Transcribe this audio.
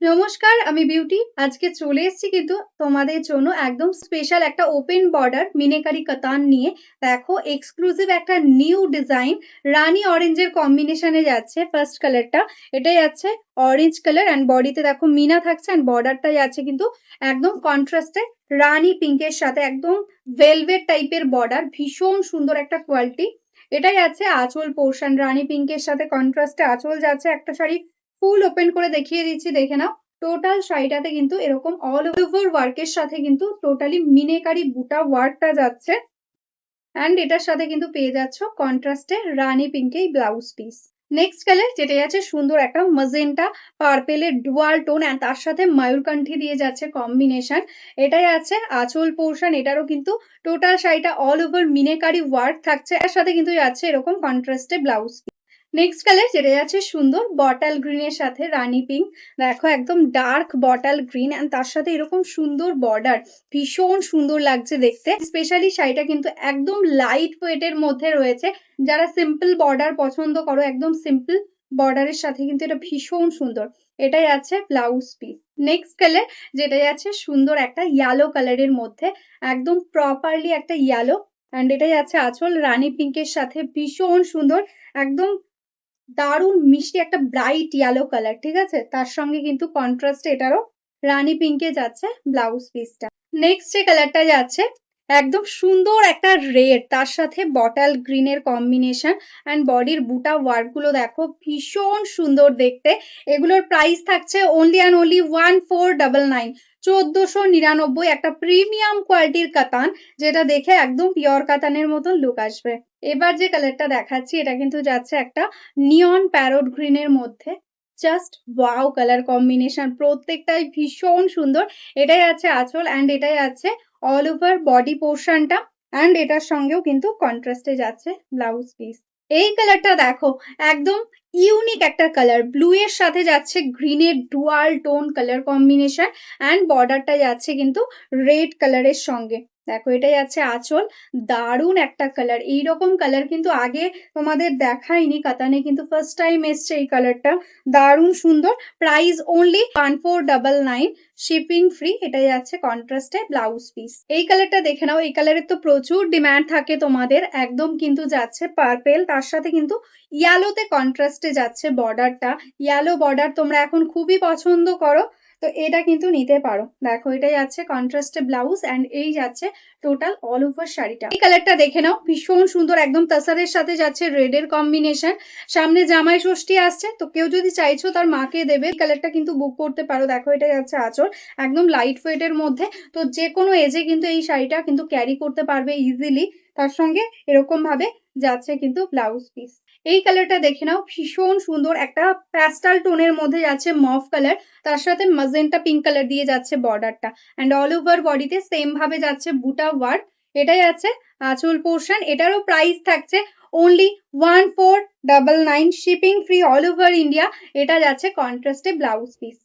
নমস্কার, আমি বিউটি। আজকে চলে এসেছি কিন্তু তোমাদের জন্য একদম স্পেশাল একটা ওপেন বর্ডার মিনাকারি কাতান নিয়ে। দেখো এক্সক্লুসিভ একটা নিউ ডিজাইন রানী অরেঞ্জের কম্বিনেশনে যাচ্ছে। ফার্স্ট কালারটা এটাই যাচ্ছে অরেঞ্জ কালার অ্যান্ড বডিতে দেখো মিনা থাকছে অ্যান্ড বর্ডারটা যাচ্ছে কিন্তু একদম কন্ট্রাস্টে রানী পিঙ্কের সাথে একদম ভেলভেট টাইপের বর্ডার, ভীষণ সুন্দর একটা কোয়ালিটি। এটাই আছে আঁচল পোর্শন, রানী পিঙ্কের সাথে কন্ট্রাস্টে আঁচল যাচ্ছে। একটা শাড়ি ফুল ওপেন করে দেখিয়ে দিচ্ছি, দেখে নাও। টোটাল শাড়িটাতে কিন্তু এরকম অল ওভার ওয়ার্কের সাথে কিন্তু টোটালি মিনেকারি বুটা ওয়ার্কটা যাচ্ছে অ্যান্ড এটার সাথে কিন্তু পেয়ে যাচ্ছ কন্ট্রাস্টে রানী পিঙ্কে ব্লাউজ পিস। নেক্সট কালার যেটা যাচ্ছে সুন্দর একটা মাজেন্টা পার্পেলের ডুয়াল টোন অ্যান্ড তার সাথে ময়ূরকণ্ঠী দিয়ে যাচ্ছে কম্বিনেশন। এটাই আছে আঁচল পোর্শন, এটারও কিন্তু টোটাল শাড়িটা অল ওভার মিনেকারি ওয়ার্ক থাকছে, এর সাথে কিন্তু যাচ্ছে এরকম কন্ট্রাস্টে ব্লাউজ। নেক্সট কালার যেটা যাচ্ছে সুন্দর বটাল গ্রিনের সাথে রানী পিঙ্ক। দেখো একদম ডার্ক বটাল গ্রিন এন্ড তার সাথে এরকম সুন্দর বর্ডার, ভীষণ সুন্দর লাগছে দেখতে। স্পেশালি শাড়িটা কিন্তু একদম লাইট ওয়েটের মধ্যে রয়েছে। যারা সিম্পল বর্ডার পছন্দ করো, একদম সিম্পল বর্ডারের সাথে কিন্তু এটা ভীষণ সুন্দর। এটাই আছে ব্লাউজ পিস। নেক্সট কালার যেটা যাচ্ছে সুন্দর একটা ইয়েলো কালারের মধ্যে, একদম প্রপারলি একটা ইয়েলো অ্যান্ড এটাই আছে আঁচল রানী পিঙ্কের সাথে, ভীষণ সুন্দর। একদম দারুণ মিষ্টি একটা ব্রাইট ইয়েলো কালার, ঠিক আছে। তার সঙ্গে কিন্তু কন্ট্রাস্টে এটারও রানী পিঙ্কে যাচ্ছে ব্লাউজ পিসটা। নেক্সট যে কালারটা যাচ্ছে একদম সুন্দর একটা রেড, তার সাথে বটাল গ্রিনের কম্বিনেশন অ্যান্ড বডির বুটা ওয়ার্ক গুলো দেখো ভীষণ সুন্দর দেখতে। এগুলোর প্রাইস থাকছে অনলি অ্যান্ড অনলি 1499, 1499। একটা প্রিমিয়াম কোয়ালিটির কাতান, যেটা দেখে একদম পিওর কাতানের মতন লুক আসবে। এবার যে কালারটা দেখাচ্ছি এটা কিন্তু যাচ্ছে একটা নিয়ন প্যারোট গ্রিনের মধ্যে। জাস্ট ওয়াও কালার কম্বিনেশন, প্রত্যেকটাই ভীষণ সুন্দর। এটাই আছে আঁচল অ্যান্ড এটাই আছে অল ওভার বডি পোর্শনটা অ্যান্ড এটার সঙ্গেও কিন্তু কন্ট্রাস্টে যাচ্ছে ব্লাউজ পিস। এই কালারটা দেখো একদম ইউনিক একটা কালার, ব্লু এর সাথে যাচ্ছে গ্রিনের dual tone colour combination and বর্ডারটা যাচ্ছে কিন্তু রেড কালারের সঙ্গে। দেখো এটাই আছে আঁচল, দারুণ একটা কালার। এইরকম কালার কিন্তু আগে তোমাদের দেখাইনি কাতানে, কিন্তু ফার্স্ট টাইম এসছে এই কালারটা, দারুণ সুন্দর। Price only 1499, shipping free. এটাই যাচ্ছে কন্ট্রাস্টে ব্লাউজ পিস। এই কালারটা দেখে নাও, এই কালারের তো প্রচুর ডিমান্ড থাকে তোমাদের। একদম কিন্তু যাচ্ছে পার্পেল, তার সাথে কিন্তু ইয়ালোতে কন্ট্রাস্টে যাচ্ছে বর্ডারটা। ইয়ালো বর্ডার তোমরা এখন খুবই পছন্দ করো, তো এটা কিন্তু নিতে পারো। দেখো এটাই যাচ্ছে কন্ট্রাস্টে ব্লাউজ অ্যান্ড এই যাচ্ছে টোটাল অল ওভার শাড়িটা। এই কালারটা দেখে নাও, ভীষণ সুন্দর, একদম তাসারের সাথে যাচ্ছে রেড এর কম্বিনেশন। সামনে জামাই ষষ্ঠী আসছে, তো কেউ যদি চাইছো তার মাকে দেবে, এই কালারটা কিন্তু বুক করতে পারো। দেখো এটা যাচ্ছে আঁচল, একদম লাইট ওয়েট এর মধ্যে, তো যে কোনো এজে কিন্তু এই শাড়িটা কিন্তু ক্যারি করতে পারবে ইজিলি। তার সঙ্গে এরকম ভাবে যাচ্ছে কিন্তু ব্লাউজ পিস। এই কালারটা দেখে নাও, ভীষণ সুন্দর একটা প্যাস্টাল টোনের মধ্যে যাচ্ছে মফ কালার, তার সাথে মাজেন্টা পিঙ্ক কালার দিয়ে যাচ্ছে বর্ডারটা অ্যান্ড অল ওভার বডিতে সেম ভাবে যাচ্ছে বুটা ওয়ার্ক। এটাই আছে আঁচল পোর্শন। এটারও প্রাইস থাকছে only 1499, shipping free all over India. এটা যাচ্ছে কন্ট্রাস্টে ব্লাউজ পিস।